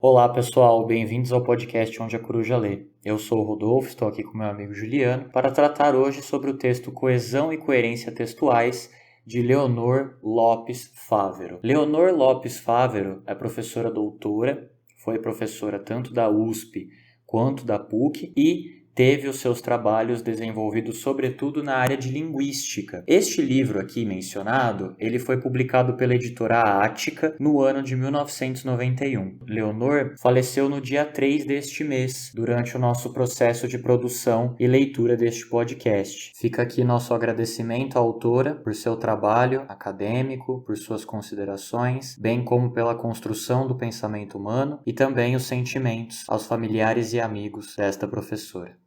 Olá pessoal, bem-vindos ao podcast Onde a Coruja Lê. Eu sou o Rodolfo, estou aqui com meu amigo Juliano para tratar hoje sobre o texto Coesão e Coerência Textuais de Leonor Lopes Fávero. Leonor Lopes Fávero é professora doutora, foi professora tanto da USP quanto da PUC e teve os seus trabalhos desenvolvidos sobretudo na área de linguística. Este livro aqui mencionado, ele foi publicado pela editora Ática no ano de 1991. Leonor faleceu no dia 3 deste mês, durante o nosso processo de produção e leitura deste podcast. Fica aqui nosso agradecimento à autora por seu trabalho acadêmico, por suas considerações, bem como pela construção do pensamento humano e também os sentimentos aos familiares e amigos desta professora.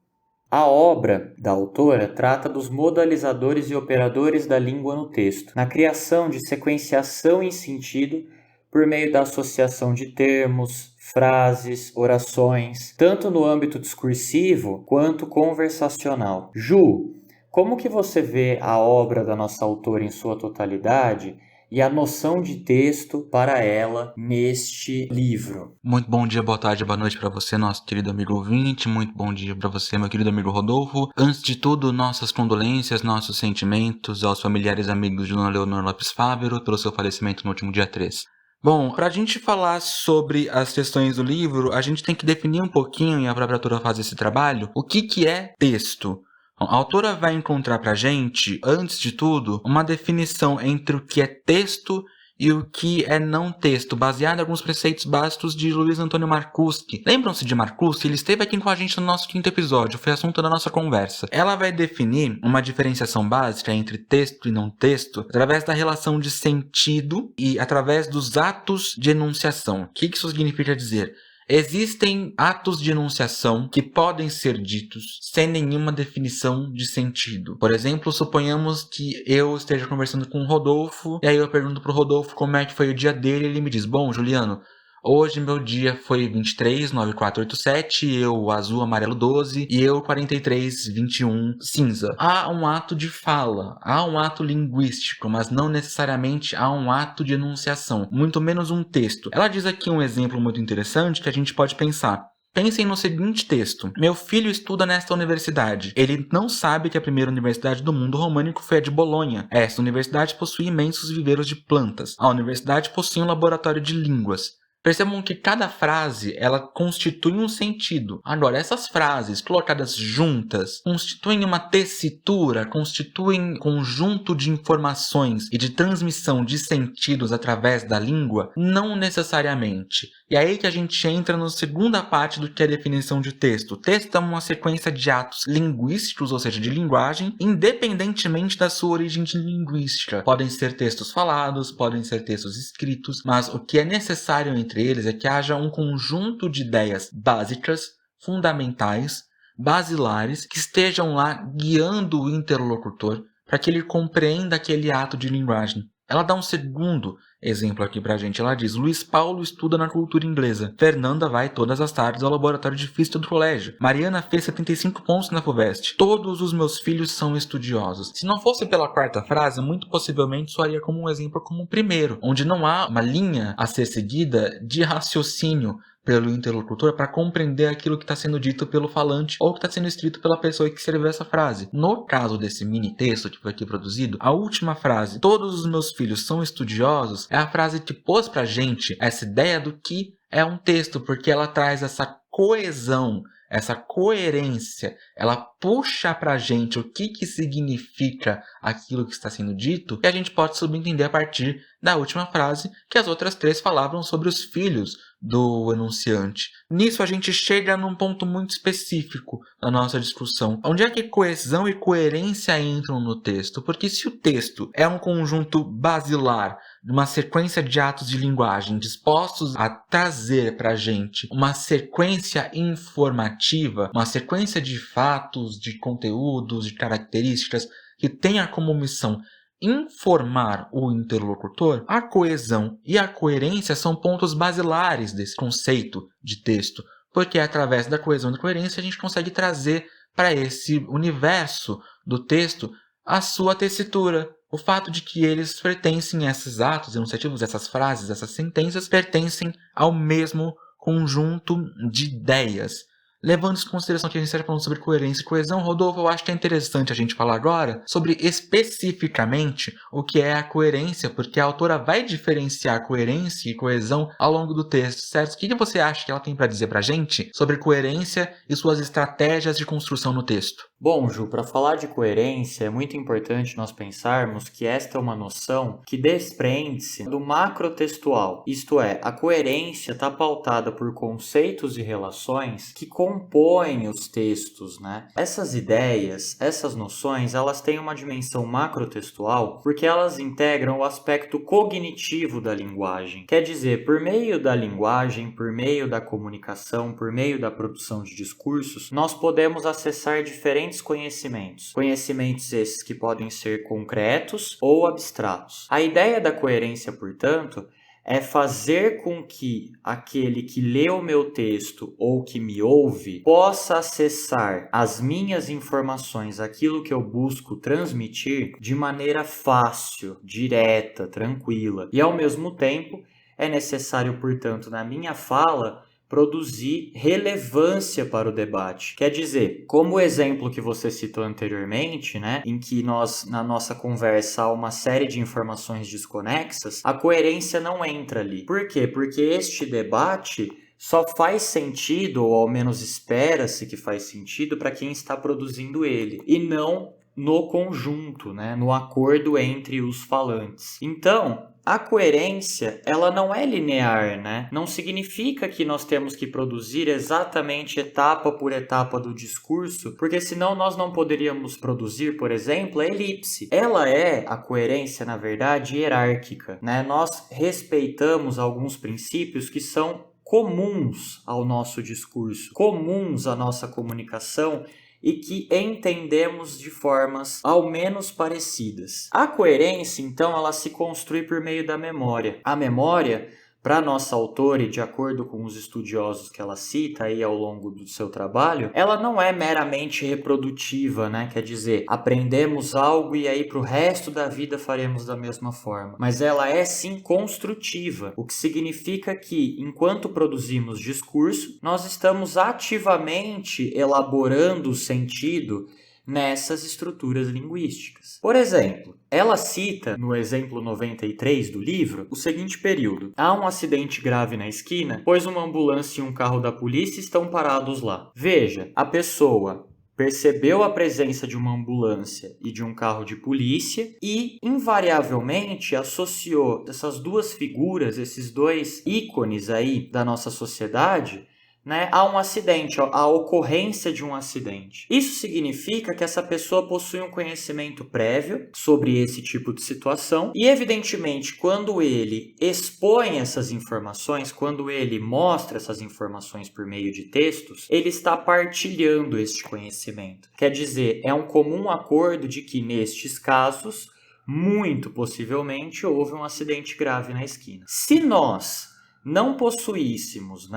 A obra da autora trata dos modalizadores e operadores da língua no texto, na criação de sequenciação em sentido por meio da associação de termos, frases, orações, tanto no âmbito discursivo quanto conversacional. Ju, como que você vê a obra da nossa autora em sua totalidade e a noção de texto para ela neste livro? Muito bom dia, boa tarde, boa noite para você, nosso querido amigo ouvinte. Muito bom dia para você, meu querido amigo Rodolfo. Antes de tudo, nossas condolências, nossos sentimentos aos familiares e amigos de Dona Leonor Lopes Fávero pelo seu falecimento no último dia 3. Bom, para a gente falar sobre as questões do livro, a gente tem que definir um pouquinho, e a própria autora faz esse trabalho, o que é texto. A autora vai encontrar para a gente, antes de tudo, uma definição entre o que é texto e o que é não texto, baseado em alguns preceitos básicos de Luiz Antônio Marcuschi. Lembram-se de Marcuschi? Ele esteve aqui com a gente no nosso 5º episódio, foi assunto da nossa conversa. Ela vai definir uma diferenciação básica entre texto e não texto através da relação de sentido e através dos atos de enunciação. O que isso significa dizer? Existem atos de enunciação que podem ser ditos sem nenhuma definição de sentido. Por exemplo, suponhamos que eu esteja conversando com o Rodolfo, e aí eu pergunto pro Rodolfo como é que foi o dia dele, e ele me diz: bom, Juliano, hoje meu dia foi 23, 9487, eu azul, amarelo 12, e eu 43, 21, cinza. Há um ato de fala, há um ato linguístico, mas não necessariamente há um ato de enunciação, muito menos um texto. Ela diz aqui um exemplo muito interessante que a gente pode pensar. Pensem no seguinte texto. Meu filho estuda nesta universidade. Ele não sabe que a primeira universidade do mundo românico foi a de Bolonha. Esta universidade possui imensos viveiros de plantas. A universidade possui um laboratório de línguas. Percebam que cada frase, ela constitui um sentido. Agora, essas frases colocadas juntas constituem uma tessitura, constituem conjunto de informações e de transmissão de sentidos através da língua? Não necessariamente. E é aí que a gente entra na segunda parte do que é a definição de texto. O texto é uma sequência de atos linguísticos, ou seja, de linguagem, independentemente da sua origem linguística. Podem ser textos falados, podem ser textos escritos, mas o que é necessário entre eles é que haja um conjunto de ideias básicas, fundamentais, basilares, que estejam lá guiando o interlocutor para que ele compreenda aquele ato de linguagem. Ela dá um segundo exemplo aqui pra gente. Ela diz: Luiz Paulo estuda na cultura inglesa. Fernanda vai todas as tardes ao laboratório de física do colégio. Mariana fez 75 pontos na FUVEST. Todos os meus filhos são estudiosos. Se não fosse pela quarta frase, muito possivelmente soaria como um exemplo como o primeiro, onde não há uma linha a ser seguida de raciocínio pelo interlocutor para compreender aquilo que está sendo dito pelo falante ou que está sendo escrito pela pessoa que escreveu essa frase. No caso desse mini texto que foi aqui produzido, a última frase, todos os meus filhos são estudiosos, é a frase que pôs pra gente essa ideia do que é um texto, porque ela traz essa coesão, essa coerência, ela puxa pra gente o que significa aquilo que está sendo dito, e a gente pode subentender a partir da última frase, que as outras três falavam sobre os filhos do enunciante. Nisso a gente chega num ponto muito específico da nossa discussão. Onde é que coesão e coerência entram no texto? Porque se o texto é um conjunto basilar de uma sequência de atos de linguagem dispostos a trazer para a gente uma sequência informativa, uma sequência de fatos, de conteúdos, de características que tenha como missão informar o interlocutor, a coesão e a coerência são pontos basilares desse conceito de texto, porque através da coesão e da coerência a gente consegue trazer para esse universo do texto a sua tessitura. O fato de que eles pertencem a esses atos enunciativos, essas frases, essas sentenças, pertencem ao mesmo conjunto de ideias. Levando em consideração que a gente está falando sobre coerência e coesão, Rodolfo, eu acho que é interessante a gente falar agora sobre especificamente o que é a coerência, porque a autora vai diferenciar coerência e coesão ao longo do texto, certo? O que você acha que ela tem para dizer para a gente sobre coerência e suas estratégias de construção no texto? Bom, Ju, para falar de coerência, é muito importante nós pensarmos que esta é uma noção que desprende-se do macrotextual, isto é, a coerência está pautada por conceitos e relações que compõem os textos, né? Essas ideias, essas noções, elas têm uma dimensão macrotextual porque elas integram o aspecto cognitivo da linguagem. Quer dizer, por meio da linguagem, por meio da comunicação, por meio da produção de discursos, nós podemos acessar diferentes conhecimentos. Conhecimentos esses que podem ser concretos ou abstratos. A ideia da coerência, portanto, é fazer com que aquele que lê o meu texto ou que me ouve possa acessar as minhas informações, aquilo que eu busco transmitir, de maneira fácil, direta, tranquila. E, ao mesmo tempo, é necessário, portanto, na minha fala, produzir relevância para o debate. Quer dizer, como o exemplo que você citou anteriormente, né, em que nós, na nossa conversa, há uma série de informações desconexas, a coerência não entra ali. Por quê? Porque este debate só faz sentido, ou ao menos espera-se que faz sentido, para quem está produzindo ele, e não no conjunto, né, no acordo entre os falantes. Então, a coerência, ela não é linear, né? Não significa que nós temos que produzir exatamente etapa por etapa do discurso, porque senão nós não poderíamos produzir, por exemplo, a elipse. Ela é, a coerência, na verdade, hierárquica, né? Nós respeitamos alguns princípios que são comuns ao nosso discurso, comuns à nossa comunicação, e que entendemos de formas ao menos parecidas. A coerência, então, ela se construi por meio da memória. A memória, para nossa autora, e de acordo com os estudiosos que ela cita aí ao longo do seu trabalho, ela não é meramente reprodutiva, né? Quer dizer, aprendemos algo e aí para o resto da vida faremos da mesma forma. Mas ela é sim construtiva, o que significa que, enquanto produzimos discurso, nós estamos ativamente elaborando o sentido nessas estruturas linguísticas. Por exemplo, ela cita, no exemplo 93 do livro, o seguinte período. Há um acidente grave na esquina, pois uma ambulância e um carro da polícia estão parados lá. Veja, a pessoa percebeu a presença de uma ambulância e de um carro de polícia e, invariavelmente, associou essas duas figuras, esses dois ícones aí da nossa sociedade, né, a um acidente, a ocorrência de um acidente. Isso significa que essa pessoa possui um conhecimento prévio sobre esse tipo de situação e, evidentemente, quando ele expõe essas informações, quando ele mostra essas informações por meio de textos, ele está partilhando este conhecimento. Quer dizer, é um comum acordo de que, nestes casos, muito possivelmente, houve um acidente grave na esquina. Se nós não possuíssemos,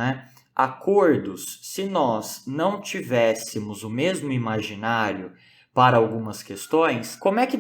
acordos, se nós não tivéssemos o mesmo imaginário para algumas questões, como é que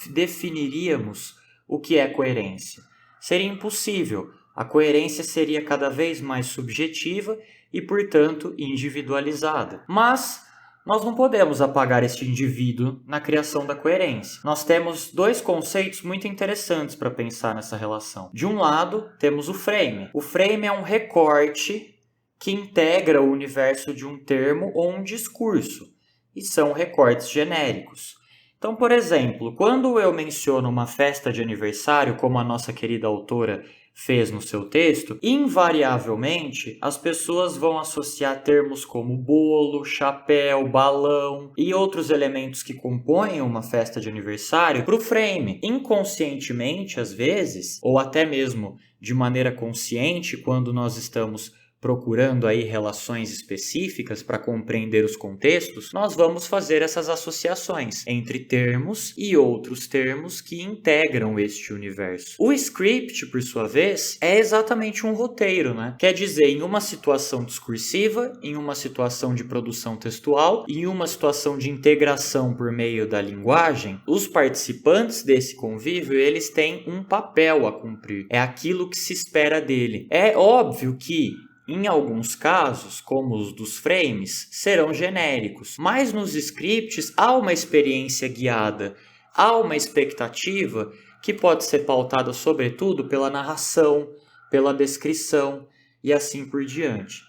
definiríamos o que é coerência? Seria impossível. A coerência seria cada vez mais subjetiva e, portanto, individualizada. Mas nós não podemos apagar este indivíduo na criação da coerência. Nós temos dois conceitos muito interessantes para pensar nessa relação. De um lado, temos o frame. O frame é um recorte que integra o universo de um termo ou um discurso, e são recortes genéricos. Então, por exemplo, quando eu menciono uma festa de aniversário, como a nossa querida autora fez no seu texto, invariavelmente as pessoas vão associar termos como bolo, chapéu, balão e outros elementos que compõem uma festa de aniversário para o frame. Inconscientemente, às vezes, ou até mesmo de maneira consciente, quando nós estamos procurando aí relações específicas para compreender os contextos, nós vamos fazer essas associações entre termos e outros termos que integram este universo. O script, por sua vez, é exatamente um roteiro, Quer dizer, em uma situação discursiva, em uma situação de produção textual, em uma situação de integração por meio da linguagem, os participantes desse convívio, eles têm um papel a cumprir. É aquilo que se espera dele. É óbvio que Em alguns casos, como os dos frames, serão genéricos, mas nos scripts há uma experiência guiada, há uma expectativa que pode ser pautada sobretudo pela narração, pela descrição e assim por diante.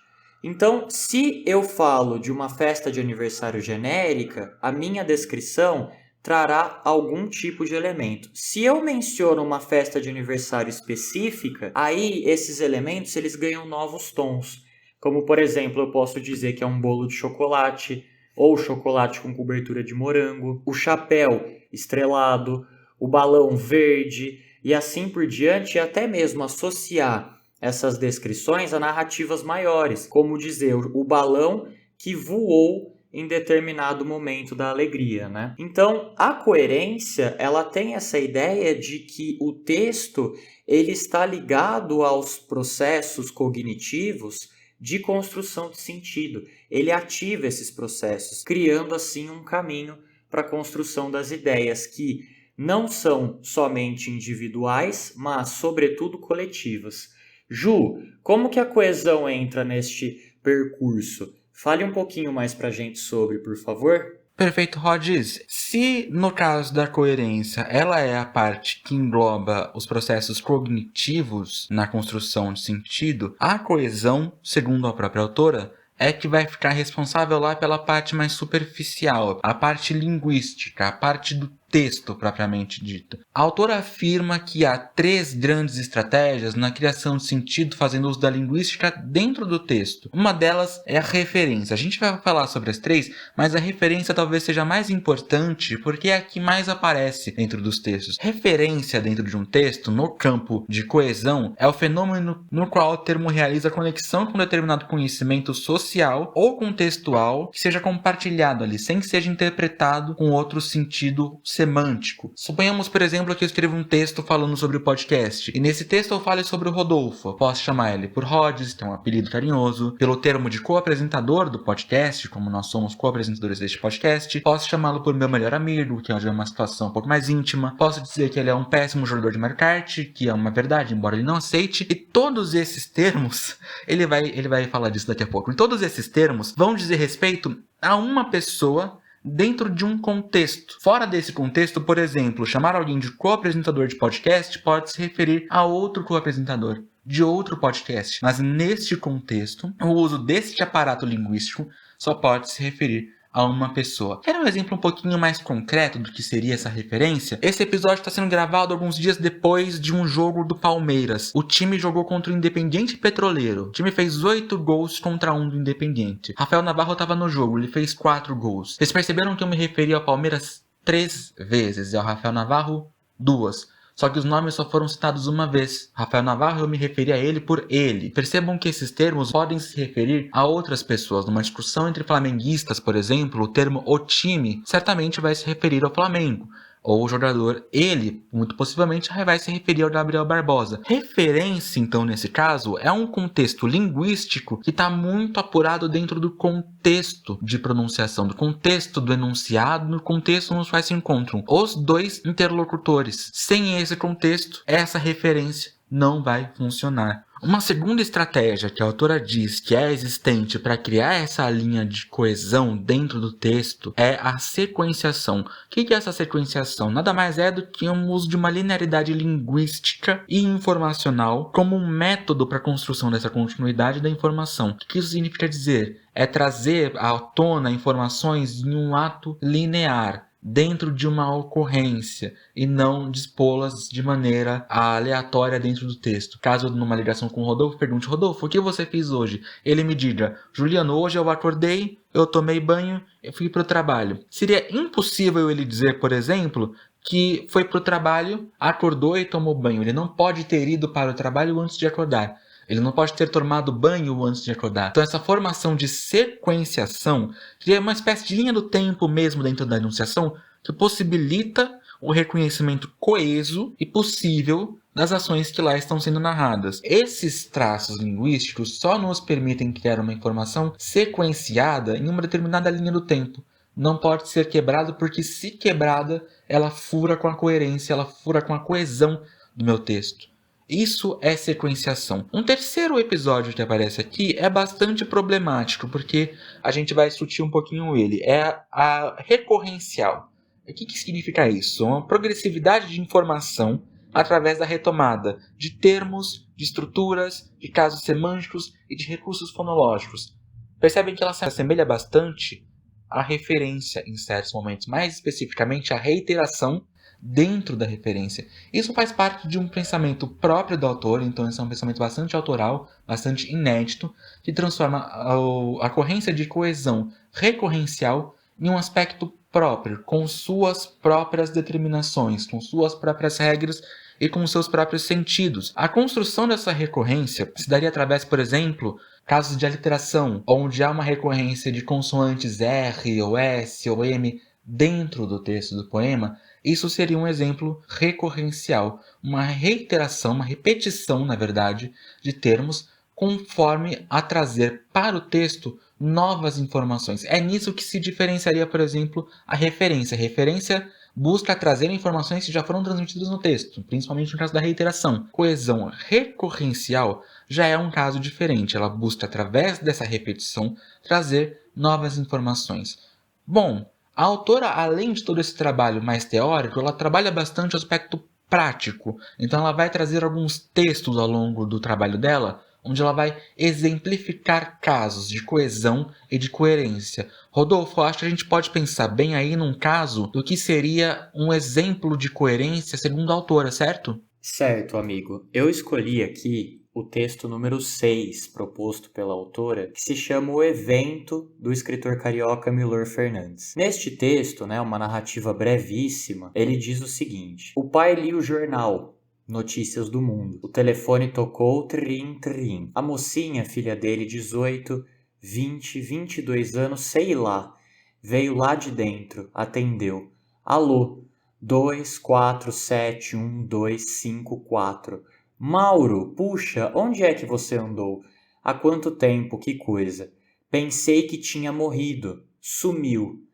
Então, se eu falo de uma festa de aniversário genérica, a minha descrição trará algum tipo de elemento. Se eu menciono uma festa de aniversário específica, aí esses elementos eles ganham novos tons. Como, por exemplo, eu posso dizer que é um bolo de chocolate, ou chocolate com cobertura de morango, o chapéu estrelado, o balão verde, e assim por diante, e até mesmo associar essas descrições a narrativas maiores, como dizer o balão que voou em determinado momento da alegria, né? Então, a coerência, ela tem essa ideia de que o texto ele está ligado aos processos cognitivos de construção de sentido. Ele ativa esses processos, criando assim um caminho para a construção das ideias que não são somente individuais, mas sobretudo coletivas. Ju, como que a coesão entra neste percurso? Fale um pouquinho mais pra gente sobre, por favor. Perfeito, Rhodes. Se no caso da coerência ela é a parte que engloba os processos cognitivos na construção de sentido, a coesão, segundo a própria autora, é que vai ficar responsável lá pela parte mais superficial, a parte linguística, a parte do texto propriamente dito. A autora afirma que há 3 grandes estratégias na criação de sentido fazendo uso da linguística dentro do texto. Uma delas é a referência. A gente vai falar sobre as 3, mas a referência talvez seja mais importante porque é a que mais aparece dentro dos textos. Referência dentro de um texto, no campo de coesão, é o fenômeno no qual o termo realiza conexão com determinado conhecimento social ou contextual que seja compartilhado ali, sem que seja interpretado com outro sentido semântico. Suponhamos, por exemplo, que eu escrevo um texto falando sobre o podcast, e nesse texto eu falo sobre o Rodolfo. Eu posso chamar ele por Rhodes, tem um apelido carinhoso, pelo termo de co-apresentador do podcast, como nós somos co-apresentadores deste podcast. Posso chamá-lo por meu melhor amigo, que é uma situação um pouco mais íntima. Posso dizer que ele é um péssimo jogador de Mario Kart, que é uma verdade, embora ele não aceite. E todos esses termos, ele vai falar disso daqui a pouco. E todos esses termos vão dizer respeito a uma pessoa dentro de um contexto. Fora desse contexto, por exemplo, chamar alguém de co-apresentador de podcast pode se referir a outro co-apresentador de outro podcast. Mas neste contexto, o uso deste aparato linguístico só pode se referir a uma pessoa. Quer um exemplo um pouquinho mais concreto do que seria essa referência? Esse episódio está sendo gravado alguns dias depois de um jogo do Palmeiras. O time jogou contra o Independiente Petroleiro. O time fez 8 gols contra 1 do Independiente. Rafael Navarro estava no jogo, ele fez 4 gols. Vocês perceberam que eu me referi ao Palmeiras 3 vezes e ao Rafael Navarro 2. Só que os nomes só foram citados uma vez. Rafael Navarro, eu me referi a ele por ele. Percebam que esses termos podem se referir a outras pessoas. Numa discussão entre flamenguistas, por exemplo, o termo o time certamente vai se referir ao Flamengo. Ou o jogador, ele, muito possivelmente, vai se referir ao Gabriel Barbosa. Referência, então, nesse caso, é um contexto linguístico que está muito apurado dentro do contexto de pronunciação, do contexto do enunciado, no contexto nos quais se encontram os dois interlocutores. Sem esse contexto, essa referência não vai funcionar. Uma segunda estratégia que a autora diz que é existente para criar essa linha de coesão dentro do texto é a sequenciação. O que é essa sequenciação? Nada mais é do que um uso de uma linearidade linguística e informacional como um método para a construção dessa continuidade da informação. O que isso significa dizer? É trazer à tona informações em um ato linear, dentro de uma ocorrência e não dispô-las de maneira aleatória dentro do texto. Caso numa ligação com o Rodolfo, pergunte: Rodolfo, o que você fez hoje? Ele me diga: Juliano, hoje eu acordei, eu tomei banho, eu fui para o trabalho. Seria impossível ele dizer, por exemplo, que foi para o trabalho, acordou e tomou banho. Ele não pode ter ido para o trabalho antes de acordar. Ele não pode ter tomado banho antes de acordar. Então essa formação de sequenciação cria uma espécie de linha do tempo mesmo dentro da enunciação que possibilita o reconhecimento coeso e possível das ações que lá estão sendo narradas. Esses traços linguísticos só nos permitem criar uma informação sequenciada em uma determinada linha do tempo. Não pode ser quebrada porque, se quebrada, ela fura com a coerência, ela fura com a coesão do meu texto. Isso é sequenciação. Um terceiro episódio que aparece aqui é bastante problemático, porque a gente vai discutir um pouquinho ele. É a recorrencial. O que significa isso? Uma progressividade de informação através da retomada de termos, de estruturas, de casos semânticos e de recursos fonológicos. Percebem que ela se assemelha bastante à referência em certos momentos, mais especificamente à reiteração dentro da referência. Isso faz parte de um pensamento próprio do autor, então esse é um pensamento bastante autoral, bastante inédito, que transforma a ocorrência de coesão recorrencial em um aspecto próprio, com suas próprias determinações, com suas próprias regras e com seus próprios sentidos. A construção dessa recorrência se daria através, por exemplo, casos de aliteração, onde há uma recorrência de consoantes R ou S ou M dentro do texto do poema. Isso seria um exemplo recorrencial, uma reiteração, uma repetição, na verdade, de termos conforme a trazer para o texto novas informações. É nisso que se diferenciaria, por exemplo, a referência. A referência busca trazer informações que já foram transmitidas no texto, principalmente no caso da reiteração. Coesão recorrencial já é um caso diferente. Ela busca, através dessa repetição, trazer novas informações. Bom, a autora, além de todo esse trabalho mais teórico, ela trabalha bastante o aspecto prático. Então ela vai trazer alguns textos ao longo do trabalho dela, onde ela vai exemplificar casos de coesão e de coerência. Rodolfo, acho que a gente pode pensar bem aí num caso do que seria um exemplo de coerência segundo a autora, certo? Certo, amigo. Eu escolhi aqui o texto número 6, proposto pela autora, que se chama O Evento, do escritor carioca Milor Fernandes. Neste texto, uma narrativa brevíssima, ele diz o seguinte: o pai lia o jornal, Notícias do Mundo. O telefone tocou, trim, trim. A mocinha, filha dele, 18, 20, 22 anos, sei lá, veio lá de dentro, atendeu. Alô, 2471254. Mauro, puxa, onde é que você andou? Há quanto tempo, que coisa? Pensei que tinha morrido. Sumiu.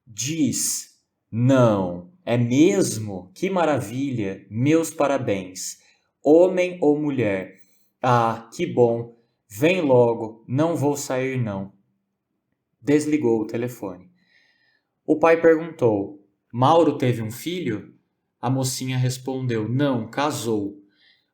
Diz. Não. É mesmo? Que maravilha. Meus parabéns. Homem ou mulher? Ah, que bom. Vem logo. Não vou sair, não. Desligou o telefone. O pai perguntou: Mauro teve um filho? A mocinha respondeu: não, casou.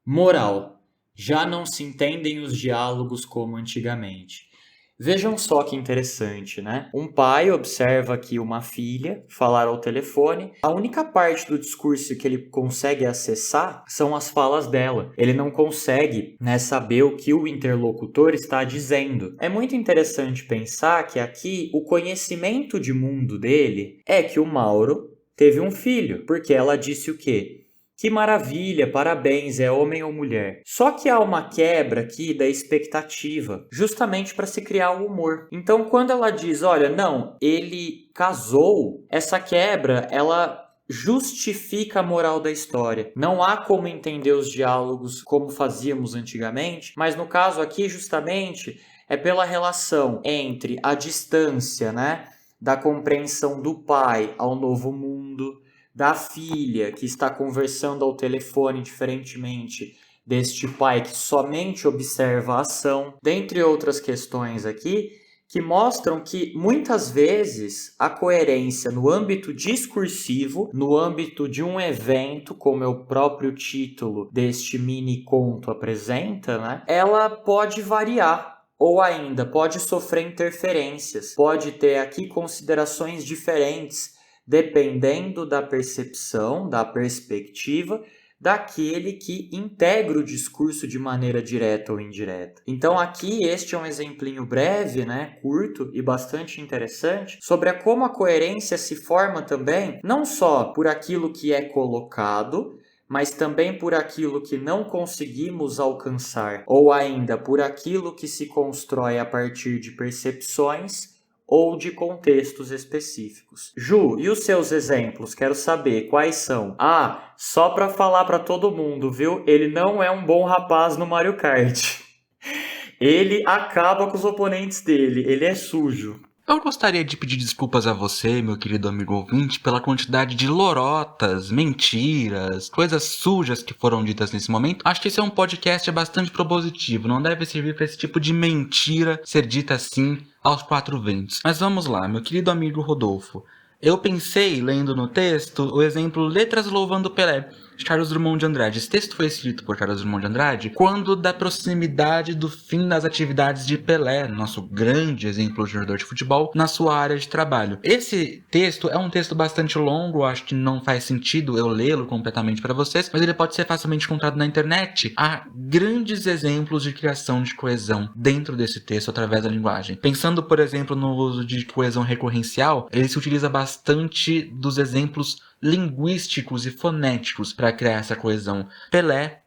Moral: já não se entendem os diálogos como antigamente. Vejam só que interessante, né? Um pai observa aqui uma filha falar ao telefone. A única parte do discurso que ele consegue acessar são as falas dela. Ele não consegue, saber o que o interlocutor está dizendo. É muito interessante pensar que aqui o conhecimento de mundo dele é que o Mauro teve um filho, porque ela disse o quê? Que maravilha, parabéns, é homem ou mulher? Só que há uma quebra aqui da expectativa, justamente para se criar o humor. Então, quando ela diz, olha, não, ele casou, essa quebra, ela justifica a moral da história. Não há como entender os diálogos como fazíamos antigamente, mas no caso aqui, justamente, é pela relação entre a distância, da compreensão do pai ao novo mundo, da filha que está conversando ao telefone diferentemente deste pai que somente observa a ação, dentre outras questões aqui, que mostram que muitas vezes a coerência no âmbito discursivo, no âmbito de um evento, como é o próprio título deste mini conto apresenta, ela pode variar. Ou ainda pode sofrer interferências, pode ter aqui considerações diferentes, dependendo da percepção, da perspectiva daquele que integra o discurso de maneira direta ou indireta. Então aqui este é um exemplinho breve, curto e bastante interessante, sobre como a coerência se forma também, não só por aquilo que é colocado, mas também por aquilo que não conseguimos alcançar, ou ainda por aquilo que se constrói a partir de percepções ou de contextos específicos. Ju, e os seus exemplos? Quero saber quais são. Ah, só para falar para todo mundo, viu? Ele não é um bom rapaz no Mario Kart. Ele acaba com os oponentes dele, ele é sujo. Eu gostaria de pedir desculpas a você, meu querido amigo ouvinte, pela quantidade de lorotas, mentiras, coisas sujas que foram ditas nesse momento. Acho que esse é um podcast bastante propositivo, não deve servir para esse tipo de mentira ser dita assim aos quatro ventos. Mas vamos lá, meu querido amigo Rodolfo. Eu pensei, lendo no texto, o exemplo Letras Louvando Pelé, de Carlos Drummond de Andrade. Esse texto foi escrito por Carlos Drummond de Andrade quando da proximidade do fim das atividades de Pelé, nosso grande exemplo de jogador de futebol, na sua área de trabalho. Esse texto é um texto bastante longo, acho que não faz sentido eu lê-lo completamente para vocês, mas ele pode ser facilmente encontrado na internet. Há grandes exemplos de criação de coesão dentro desse texto através da linguagem. Pensando, por exemplo, no uso de coesão recorrencial, ele se utiliza bastante dos exemplos linguísticos e fonéticos para criar essa coesão. Pelé,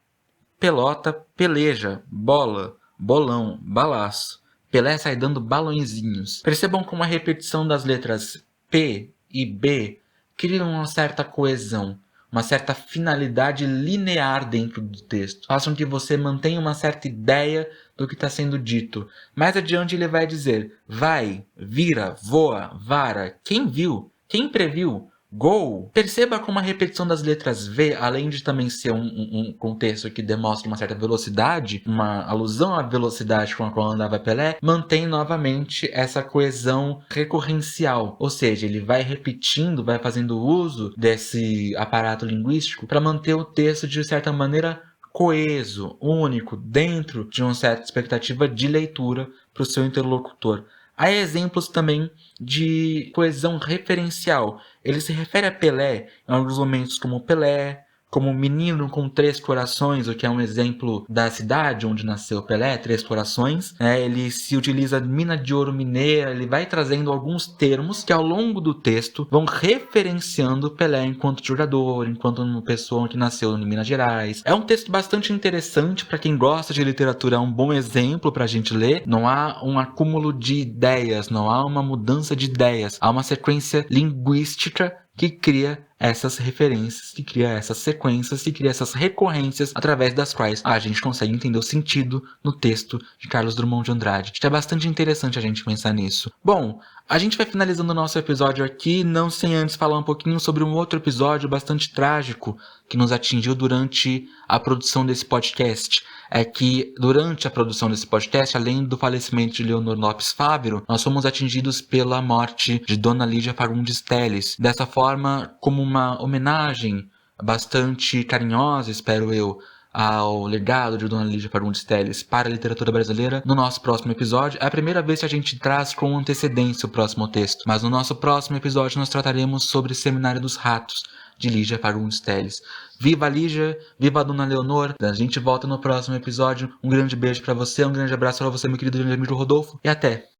pelota, peleja, bola, bolão, balaço. Pelé sai dando balõezinhos. Percebam como a repetição das letras P e B criam uma certa coesão, uma certa finalidade linear dentro do texto. Façam que você mantenha uma certa ideia do que está sendo dito. Mais adiante ele vai dizer: vai, vira, voa, vara, quem viu, quem previu, gol. Perceba como a repetição das letras V, além de também ser um contexto que demonstra uma certa velocidade, uma alusão à velocidade com a qual andava Pelé, mantém novamente essa coesão recorrencial. Ou seja, ele vai repetindo, vai fazendo uso desse aparato linguístico para manter o texto de certa maneira coeso, único, dentro de uma certa expectativa de leitura para o seu interlocutor. Há exemplos também de coesão referencial. Ele se refere a Pelé em alguns momentos como Pelé, como menino com 3 corações, o que é um exemplo da cidade onde nasceu Pelé, 3 corações. Ele se utiliza mina de ouro mineira, ele vai trazendo alguns termos que ao longo do texto vão referenciando Pelé enquanto jogador, enquanto uma pessoa que nasceu em Minas Gerais. É um texto bastante interessante para quem gosta de literatura, é um bom exemplo para a gente ler. Não há um acúmulo de ideias, não há uma mudança de ideias, há uma sequência linguística que cria essas referências, que cria essas sequências, que cria essas recorrências através das quais a gente consegue entender o sentido no texto de Carlos Drummond de Andrade. Acho que é bastante interessante a gente pensar nisso. Bom, a gente vai finalizando o nosso episódio aqui, não sem antes falar um pouquinho sobre um outro episódio bastante trágico que nos atingiu durante a produção desse podcast. É que durante a produção desse podcast, além do falecimento de Leonor Lopes Fávero, nós fomos atingidos pela morte de Dona Lídia Fagundes Telles. Dessa forma, como uma homenagem bastante carinhosa, espero eu, ao legado de Dona Lídia Fagundes Telles para a literatura brasileira, no nosso próximo episódio. É a primeira vez que a gente traz com antecedência o próximo texto, mas no nosso próximo episódio nós trataremos sobre o Seminário dos Ratos, de Lígia Fagundes Telles. Viva a Lígia, viva a Dona Leonor. A gente volta no próximo episódio. Um grande beijo para você, um grande abraço para você, meu querido amigo Rodolfo, e até!